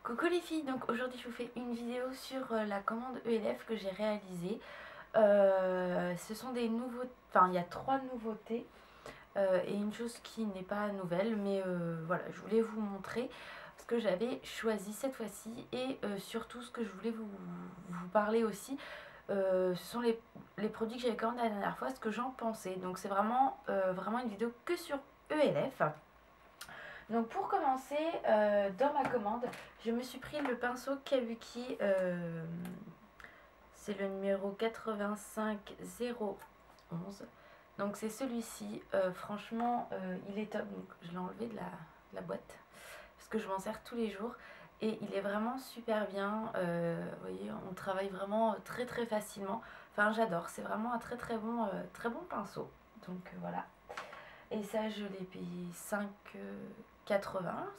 Coucou les filles, donc aujourd'hui je vous fais une vidéo sur la commande ELF que j'ai réalisée. Ce sont des nouveautés, enfin il y a 3 nouveautés et une chose qui n'est pas nouvelle, mais voilà, je voulais vous montrer ce que j'avais choisi cette fois-ci et surtout ce que je voulais vous parler aussi. Ce sont les produits que j'avais commandés la dernière fois, ce que j'en pensais. Donc c'est vraiment une vidéo que sur ELF. Donc pour commencer, dans ma commande, je me suis pris le pinceau Kabuki, c'est le numéro 85011. Donc c'est celui-ci, franchement il est top, donc je l'ai enlevé de la boîte parce que je m'en sers tous les jours et il est vraiment super bien. Vous voyez, on travaille vraiment très très facilement, enfin j'adore, c'est vraiment un très bon pinceau. Donc voilà. Et ça, je l'ai payé 5,80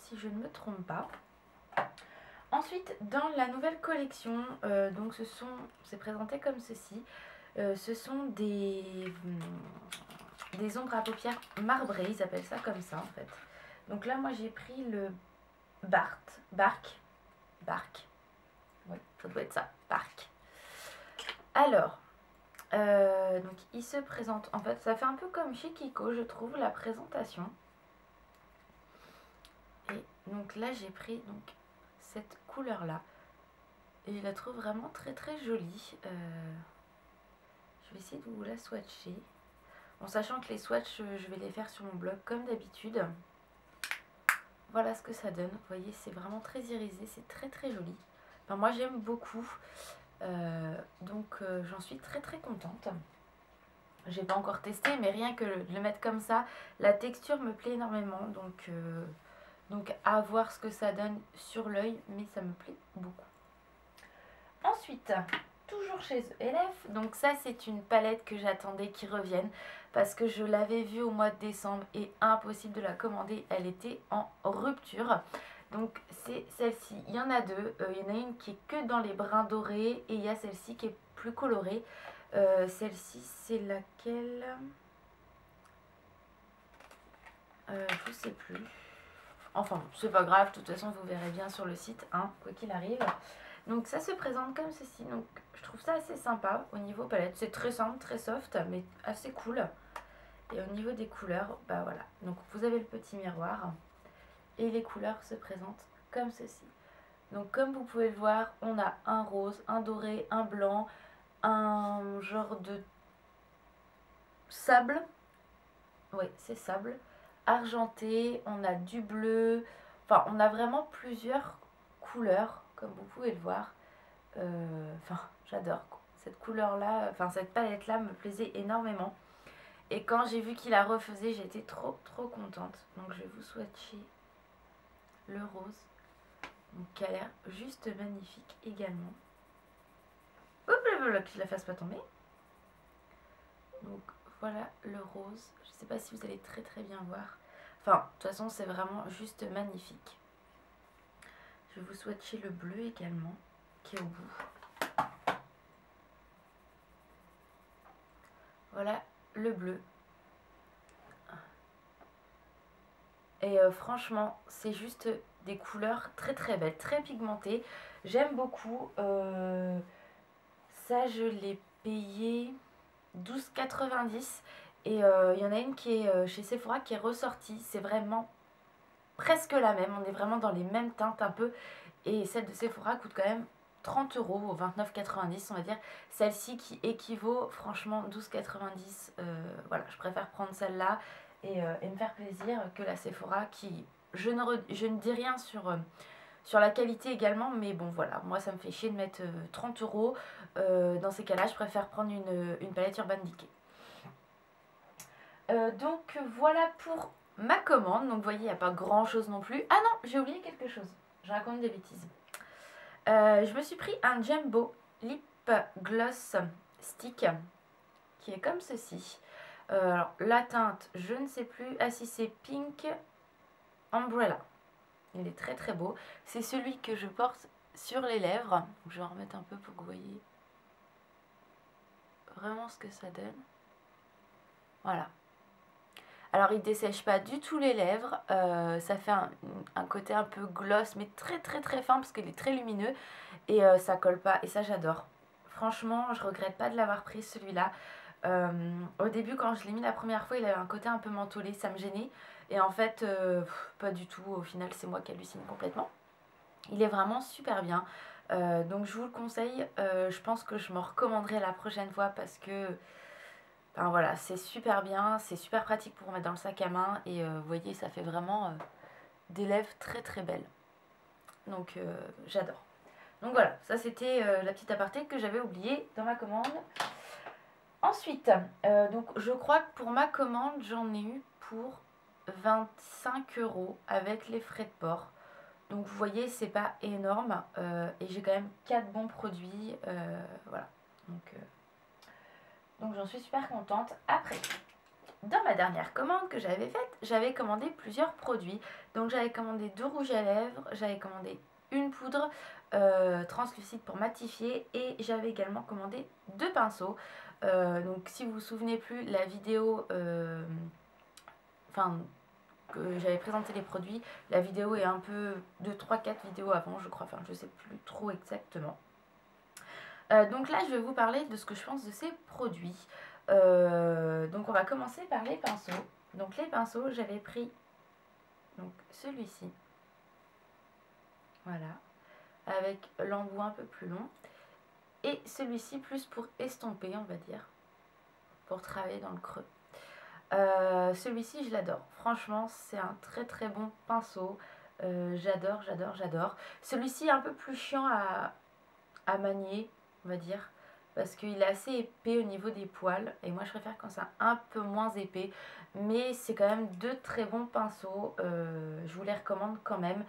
si je ne me trompe pas. Ensuite, dans la nouvelle collection, donc c'est présenté comme ceci. Ce sont des ombres à paupières marbrées, ils appellent ça comme ça en fait. Donc là, moi j'ai pris le Bark. Oui, ça doit être ça, Bark. Alors, donc il se présente, en fait ça fait un peu comme chez Kiko je trouve la présentation. Et donc là j'ai pris donc cette couleur là et je la trouve vraiment très jolie. Je vais essayer de vous la swatcher en sachant que les swatchs je vais les faire sur mon blog comme d'habitude. Voilà ce que ça donne, vous voyez c'est vraiment très irisé, c'est très joli. Enfin moi j'aime beaucoup, donc j'en suis très contente. J'ai pas encore testé, mais rien que de le mettre comme ça, la texture me plaît énormément. Donc à voir ce que ça donne sur l'œil, mais ça me plaît beaucoup. Ensuite, toujours chez ELF, donc ça c'est une palette que j'attendais qu'ils reviennent parce que je l'avais vue au mois de décembre et impossible de la commander, elle était en rupture. Donc c'est celle-ci, il y en a deux, il y en a une qui est que dans les brins dorés et il y a celle-ci qui est plus colorée. Celle-ci c'est laquelle, je sais plus. Enfin c'est pas grave, de toute façon vous verrez bien sur le site, hein, quoi qu'il arrive. Donc ça se présente comme ceci, donc je trouve ça assez sympa au niveau palette. C'est très simple, très soft, mais assez cool. Et au niveau des couleurs, bah voilà. Donc vous avez le petit miroir et les couleurs se présentent comme ceci. Donc comme vous pouvez le voir, on a un rose, un doré, un blanc, un genre de sable. Oui, c'est sable. Argenté, on a du bleu. Enfin, on a vraiment plusieurs couleurs, comme vous pouvez le voir. Enfin, j'adore. Cette couleur-là, enfin cette palette-là me plaisait énormément. Et quand j'ai vu qu'il la refaisait, j'étais trop contente. Donc je vais vous swatcher le rose. Donc qui a l'air juste magnifique également. Hop là, que je la fasse pas tomber. Donc voilà le rose. Je sais pas si vous allez très bien voir. Enfin, de toute façon, c'est vraiment juste magnifique. Je vais vous swatcher le bleu également, qui est au bout. Voilà le bleu. Et franchement, c'est juste des couleurs très belles, très pigmentées. J'aime beaucoup. Ça, je l'ai payé 12,90. Et il y en a une qui est chez Sephora qui est ressortie. C'est vraiment presque la même. On est vraiment dans les mêmes teintes un peu. Et celle de Sephora coûte quand même 30 €, 29,90 on va dire. Celle-ci qui équivaut franchement 12,90. Voilà, je préfère prendre celle-là et me faire plaisir que la Sephora qui... Je ne dis rien sur la qualité également, mais bon voilà, moi ça me fait chier de mettre 30 €. Dans ces cas-là, je préfère prendre une palette Urban Decay. Donc voilà pour ma commande. Donc vous voyez, il n'y a pas grand chose non plus. Ah non, j'ai oublié quelque chose. Je raconte des bêtises. Je me suis pris un Jumbo Lip Gloss Stick qui est comme ceci. Alors la teinte, je ne sais plus. Ah si, c'est Pink Umbrella. Il est très beau. C'est celui que je porte sur les lèvres. Je vais en remettre un peu pour que vous voyez vraiment ce que ça donne. Voilà. Alors il dessèche pas du tout les lèvres, ça fait un côté un peu gloss mais très très très fin parce qu'il est très lumineux et ça colle pas et ça j'adore. Franchement je regrette pas de l'avoir pris celui-là. Au début quand je l'ai mis la première fois il avait un côté un peu mentholé, ça me gênait et en fait pas du tout, au final c'est moi qui hallucine complètement. Il est vraiment super bien, donc je vous le conseille, je pense que je m'en recommanderai la prochaine fois parce que enfin, voilà, c'est super bien, c'est super pratique pour mettre dans le sac à main et vous voyez ça fait vraiment des lèvres très très belles, donc j'adore. Donc voilà, ça c'était la petite aparté que j'avais oubliée dans ma commande. Ensuite, donc je crois que pour ma commande j'en ai eu pour 25 € avec les frais de port. Donc vous voyez c'est pas énorme et j'ai quand même 4 bons produits, voilà. Donc j'en suis super contente. Après, dans ma dernière commande que j'avais faite, j'avais commandé plusieurs produits. Donc j'avais commandé 2 rouges à lèvres, j'avais commandé une poudre translucide pour matifier et j'avais également commandé 2 pinceaux. Donc si vous vous souvenez plus, la vidéo, enfin que j'avais présenté les produits, la vidéo est un peu de 3-4 vidéos avant je crois, enfin je sais plus trop exactement. Donc là je vais vous parler de ce que je pense de ces produits. Donc on va commencer par les pinceaux. Donc les pinceaux j'avais pris donc celui-ci, voilà, avec l'embout un peu plus long et celui-ci plus pour estomper on va dire, pour travailler dans le creux. Celui-ci je l'adore, franchement c'est un très très bon pinceau, j'adore j'adore j'adore. Celui-ci est un peu plus chiant à manier on va dire, parce qu'il est assez épais au niveau des poils et moi je préfère quand c'est un peu moins épais, mais c'est quand même deux très bons pinceaux, je vous les recommande quand même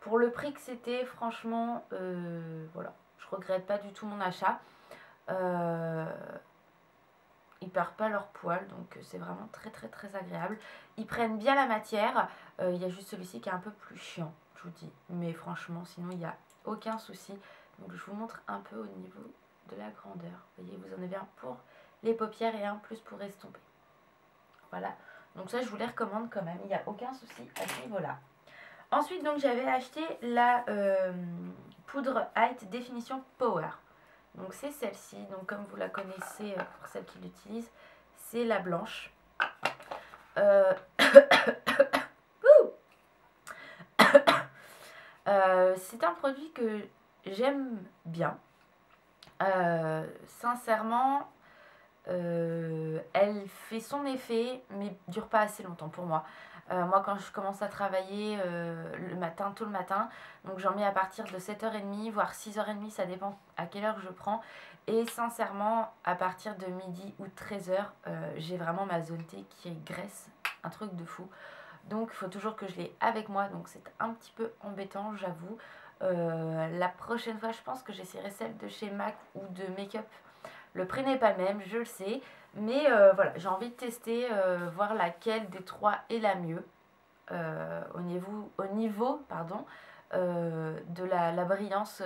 pour le prix que c'était. Franchement voilà, je regrette pas du tout mon achat. Ils perdent pas leurs poils donc c'est vraiment très très très agréable, ils prennent bien la matière, il y a juste celui-ci qui est un peu plus chiant je vous dis, mais franchement sinon il n'y a aucun souci. Donc je vous montre un peu au niveau de la grandeur, vous voyez vous en avez un pour les paupières et un plus pour estomper, voilà, donc ça je vous les recommande quand même, il n'y a aucun souci à ce niveau là. Ensuite donc j'avais acheté la poudre Height Définition Power. Donc c'est celle-ci, donc comme vous la connaissez pour celles qui l'utilisent, c'est la blanche. C'est un produit que j'aime bien. Sincèrement, elle fait son effet, mais dure pas assez longtemps pour moi. Moi, quand je commence à travailler le matin, tôt le matin, donc j'en mets à partir de 7h30, voire 6h30, ça dépend à quelle heure je prends. Et sincèrement, à partir de midi ou 13h, j'ai vraiment ma zone T qui est graisse, un truc de fou. Donc il faut toujours que je l'ai avec moi, donc c'est un petit peu embêtant, j'avoue. La prochaine fois, je pense que j'essaierai celle de chez MAC ou de Make Up. Le prix n'est pas le même, je le sais, mais voilà, j'ai envie de tester, voir laquelle des trois est la mieux au niveau de la brillance,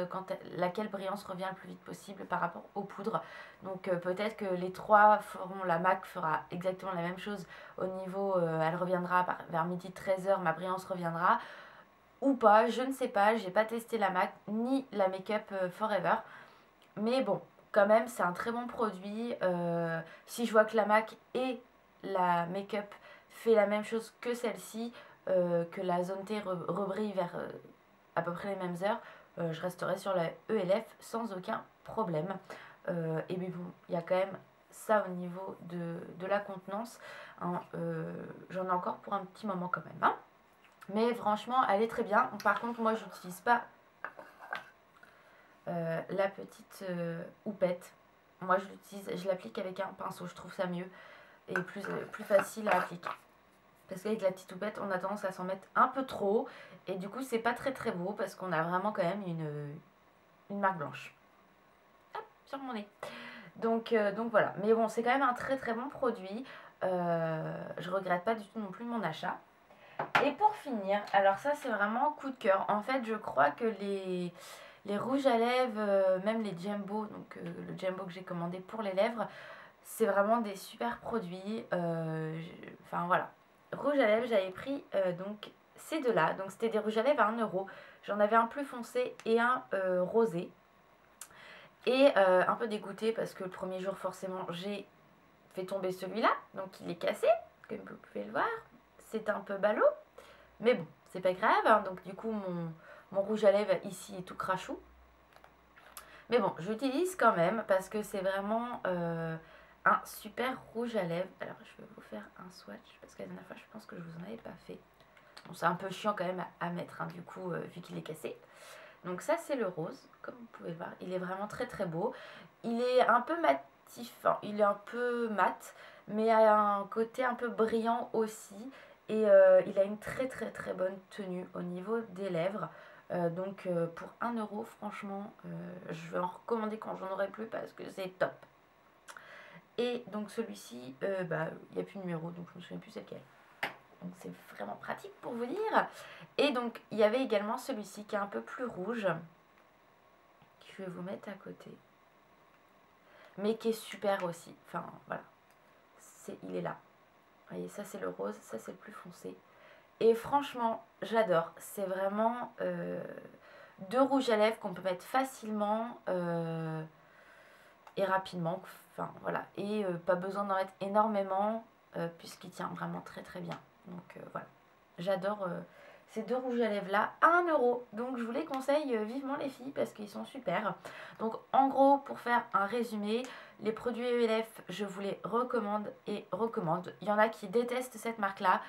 laquelle brillance revient le plus vite possible par rapport aux poudres. Donc peut-être que les trois feront, la MAC fera exactement la même chose au niveau, elle reviendra vers midi 13h, ma brillance reviendra, ou pas, je ne sais pas, j'ai pas testé la MAC ni la Make Up Forever, mais bon, quand même c'est un très bon produit. Si je vois que la MAC et la Make Up fait la même chose que celle-ci, que la zone T rebrille vers à peu près les mêmes heures, je resterai sur la ELF sans aucun problème. Et bien bon, il y a quand même ça au niveau de la contenance, hein, j'en ai encore pour un petit moment quand même, hein. Mais franchement elle est très bien. Par contre moi j'utilise pas la petite houppette. Moi je l'applique avec un pinceau, je trouve ça mieux et plus facile à appliquer. Parce qu'avec la petite houppette, on a tendance à s'en mettre un peu trop. Et du coup, c'est pas très très beau parce qu'on a vraiment quand même une marque blanche. Hop, sur mon nez. Donc voilà. Mais bon, c'est quand même un très très bon produit. Je regrette pas du tout non plus mon achat. Et pour finir, alors ça c'est vraiment coup de cœur. En fait, je crois que les rouges à lèvres, même les Jumbo, donc le Jumbo que j'ai commandé pour les lèvres, c'est vraiment des super produits. Enfin voilà. rouge à lèvres, j'avais pris donc ces deux-là. Donc c'était des rouges à lèvres à 1 euro. J'en avais un plus foncé et un rosé. Et un peu dégoûtée parce que le premier jour, forcément, j'ai fait tomber celui-là. Donc il est cassé, comme vous pouvez le voir. C'est un peu ballot. Mais bon, c'est pas grave. Hein. Donc du coup, mon rouge à lèvres ici est tout crachou. Mais bon, j'utilise quand même parce que c'est vraiment un super rouge à lèvres. Alors, je vais vous faire un swatch parce que la dernière fois, je pense que je vous en avais pas fait. Bon, c'est un peu chiant quand même à mettre, hein, du coup, vu qu'il est cassé. Donc ça, c'est le rose, comme vous pouvez le voir. Il est vraiment très très beau. Il est un peu matif, hein, il est un peu mat, mais a un côté un peu brillant aussi. Et il a une très très très bonne tenue au niveau des lèvres. Donc pour 1 euro, franchement, je vais en recommander quand j'en aurai plus parce que c'est top. Et donc celui-ci, il n'y a plus de numéro, donc je me souviens plus c'est lequel. Donc c'est vraiment pratique pour vous dire. Et donc il y avait également celui-ci qui est un peu plus rouge, que je vais vous mettre à côté. Mais qui est super aussi. Enfin voilà, il est là. Vous voyez, ça c'est le rose, ça c'est le plus foncé. Et franchement, j'adore. C'est vraiment deux rouges à lèvres qu'on peut mettre facilement et rapidement. Enfin voilà. Et pas besoin d'en mettre énormément puisqu'il tient vraiment très très bien. Donc voilà. J'adore ces deux rouges à lèvres là à 1 euro. Donc je vous les conseille vivement les filles parce qu'ils sont super. Donc en gros, pour faire un résumé, les produits ELF, je vous les recommande et recommande. Il y en a qui détestent cette marque là,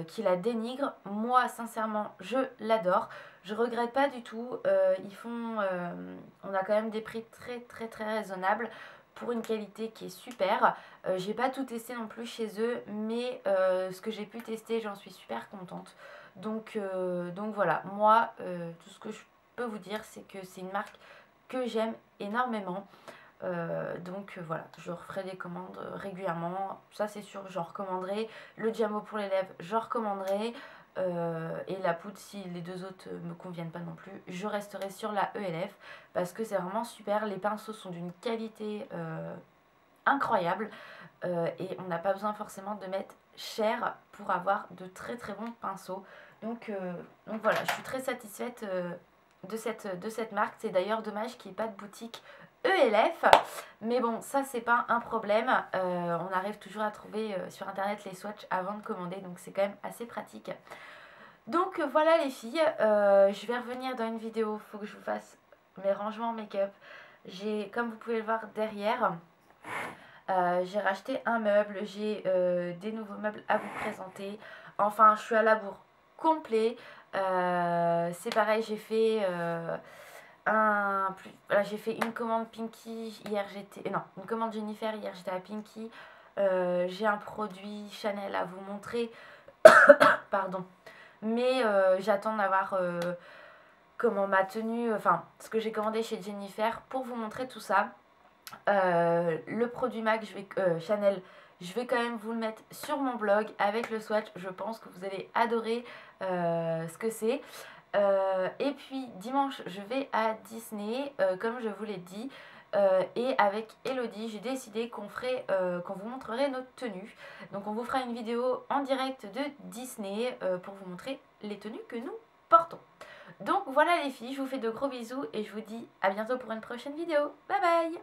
qui la dénigrent. Moi sincèrement, je l'adore. Je regrette pas du tout. On a quand même des prix très très très raisonnables pour une qualité qui est super. J'ai pas tout testé non plus chez eux, mais ce que j'ai pu tester, j'en suis super contente. Donc voilà, moi, tout ce que je peux vous dire, c'est que c'est une marque que j'aime énormément. Voilà, je referai des commandes régulièrement, ça c'est sûr, j'en recommanderai. Le Jamo pour les lèvres, j'en recommanderai. Et la poudre, si les deux autres me conviennent pas non plus, je resterai sur la ELF parce que c'est vraiment super. Les pinceaux sont d'une qualité incroyable et on n'a pas besoin forcément de mettre cher pour avoir de très très bons pinceaux. Donc voilà, je suis très satisfaite de cette marque. C'est d'ailleurs dommage qu'il n'y ait pas de boutique ELF, mais bon, ça c'est pas un problème. On arrive toujours à trouver sur internet les swatchs avant de commander, donc c'est quand même assez pratique. Donc voilà les filles, je vais revenir dans une vidéo. Il faut que je vous fasse mes rangements make-up. Comme vous pouvez le voir derrière, j'ai racheté un meuble, j'ai des nouveaux meubles à vous présenter. Enfin, je suis à la bourre complet. C'est pareil, j'ai fait j'ai fait une commande Pinky hier, une commande Jennifer, hier j'étais à Pinky. J'ai un produit Chanel à vous montrer. Pardon. Mais j'attends d'avoir comment ma tenue, enfin ce que j'ai commandé chez Jennifer pour vous montrer tout ça. Le produit MAC Chanel, je vais quand même vous le mettre sur mon blog avec le swatch. Je pense que vous allez adorer ce que c'est. Et puis dimanche je vais à Disney comme je vous l'ai dit, et avec Elodie j'ai décidé qu'on vous montrerait notre tenue. Donc on vous fera une vidéo en direct de Disney pour vous montrer les tenues que nous portons. Donc voilà les filles, je vous fais de gros bisous et je vous dis à bientôt pour une prochaine vidéo. Bye bye.